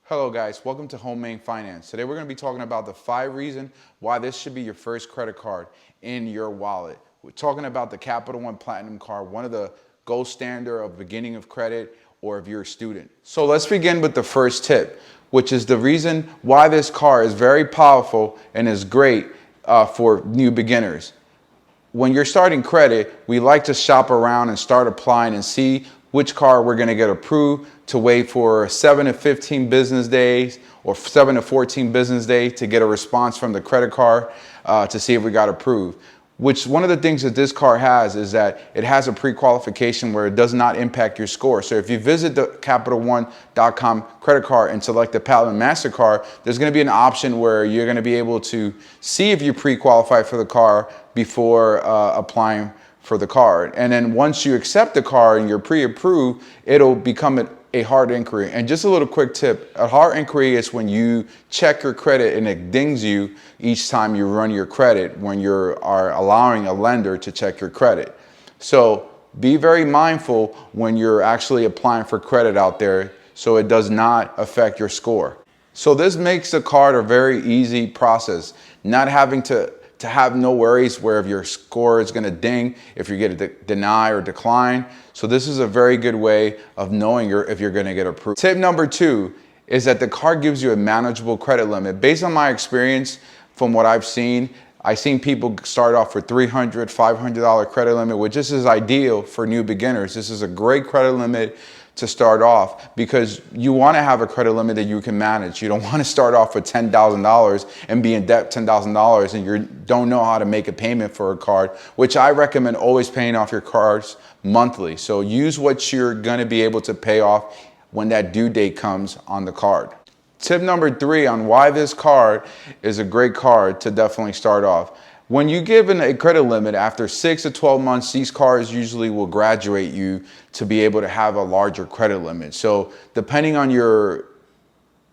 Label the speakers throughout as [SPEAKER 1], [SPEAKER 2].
[SPEAKER 1] Hello guys, welcome to Homemade Finance. Today we're going to be talking about the 5 reasons why this should be your first credit card in your wallet. We're talking about the Capital One Platinum card, one of the gold standard of beginning of credit or if you're a student. So let's begin with the first tip, which is the reason why this card is very powerful and is great for new beginners. When you're starting credit, we like to shop around and start applying and see which card we're going to get approved, to wait for 7 to 15 business days or 7 to 14 business days to get a response from the credit card to see if we got approved. Which one of the things that this card has is that it has a pre-qualification where it does not impact your score. So if you visit the CapitalOne.com credit card and select the Platinum MasterCard, there's going to be an option where you're going to be able to see if you pre-qualify for the card before applying for the card. And then once you accept the card and you're pre-approved, it'll become a hard inquiry. And just a little quick tip, a hard inquiry is when you check your credit and it dings you each time you run your credit when you are allowing a lender to check your credit. So be very mindful when you're actually applying for credit out there so it does not affect your score. So this makes the card a very easy process, not having to have no worries where if your score is going to ding, if you get a deny or decline. So this is a very good way of knowing if you're going to get approved. Tip number 2 is that the card gives you a manageable credit limit. Based on my experience, from what I've seen people start off with $300, $500 credit limit, which this is ideal for new beginners. This is a great credit limit to start off because you want to have a credit limit that you can manage. You don't want to start off with $10,000 and be in debt $10,000 and you don't know how to make a payment for a card, which I recommend always paying off your cards monthly. So use what you're going to be able to pay off when that due date comes on the card. Tip number 3 on why this card is a great card to definitely start off. When you give a credit limit, after 6 to 12 months, these cards usually will graduate you to be able to have a larger credit limit. So depending on your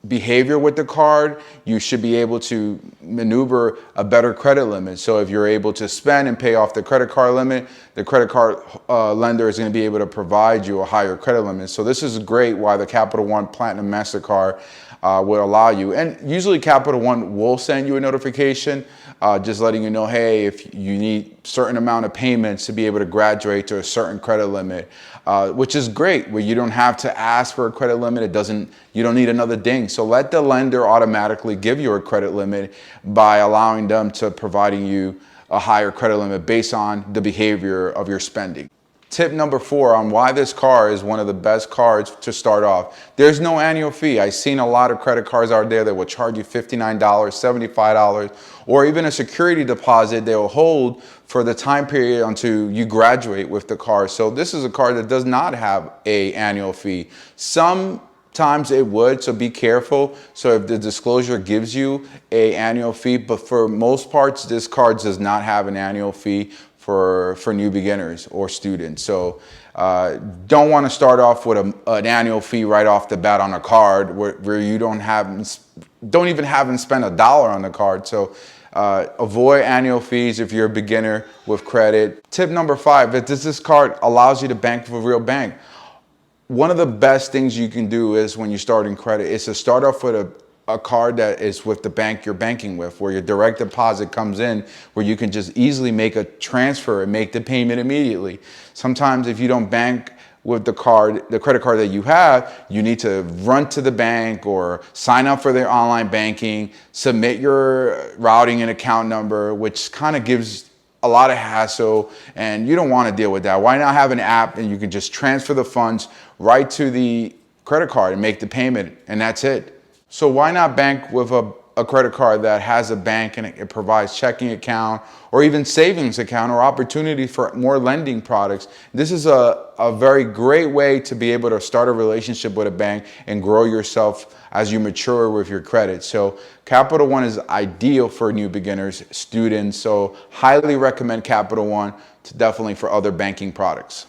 [SPEAKER 1] behavior with the card, you should be able to maneuver a better credit limit. So if you're able to spend and pay off the credit card limit, the credit card lender is going to be able to provide you a higher credit limit. So this is great why the Capital One Platinum MasterCard will allow you. And usually Capital One will send you a notification just letting you know, hey, if you need certain amount of payments to be able to graduate to a certain credit limit, which is great, where you don't have to ask for a credit limit. You don't need another ding. So let the lender automatically give you a credit limit by allowing them to providing you a higher credit limit based on the behavior of your spending. Tip number 4 on why this card is one of the best cards to start off. There's no annual fee. I've seen a lot of credit cards out there that will charge you $59, $75, or even a security deposit they will hold for the time period until you graduate with the card. So this is a card that does not have an annual fee. Sometimes it would, so be careful. So if the disclosure gives you an annual fee, but for most parts, this card does not have an annual fee for new beginners or students. So don't want to start off with an annual fee right off the bat on a card where you don't even spend $1 on the card. So avoid annual fees if you're a beginner with credit. Tip number 5 is this card allows you to bank with a real bank. One of the best things you can do is when you're starting credit is to start off with a card that is with the bank you're banking with, where your direct deposit comes in, where you can just easily make a transfer and make the payment immediately. Sometimes if you don't bank with the credit card that you have, you need to run to the bank or sign up for their online banking, submit your routing and account number, which kind of gives a lot of hassle, and you don't want to deal with that. Why not have an app and you can just transfer the funds right to the credit card and make the payment, and that's it. So why not bank with a credit card that has a bank and it provides checking account or even savings account or opportunity for more lending products? This is a very great way to be able to start a relationship with a bank and grow yourself as you mature with your credit. So Capital One is ideal for new beginners, students. So highly recommend Capital One definitely for other banking products.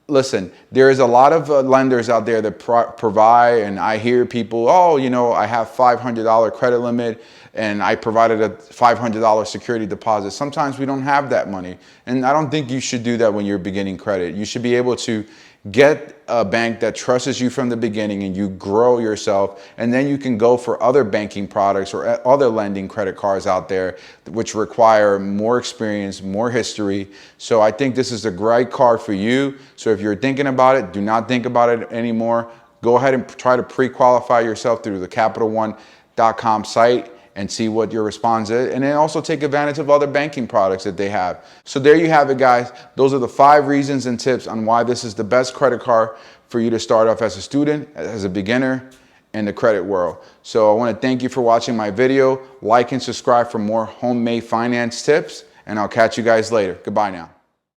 [SPEAKER 1] Listen, there is a lot of lenders out there that provide, and I hear people, oh, I have $500 credit limit and I provided a $500 security deposit. Sometimes we don't have that money. And I don't think you should do that when you're beginning credit. You should be able to Get a bank that trusts you from the beginning and you grow yourself, and then you can go for other banking products or other lending credit cards out there which require more experience, more history. So I think this is a great card for you. So if you're thinking about it, do not think about it anymore. Go ahead and try to pre-qualify yourself through the CapitalOne.com site and see what your response is, and then also take advantage of other banking products that they have. So there you have it, guys. Those are the 5 reasons and tips on why this is the best credit card for you to start off as a student, as a beginner in the credit world. So I want to thank you for watching my video. Like and subscribe for more homemade finance tips, and I'll catch you guys later. Goodbye now.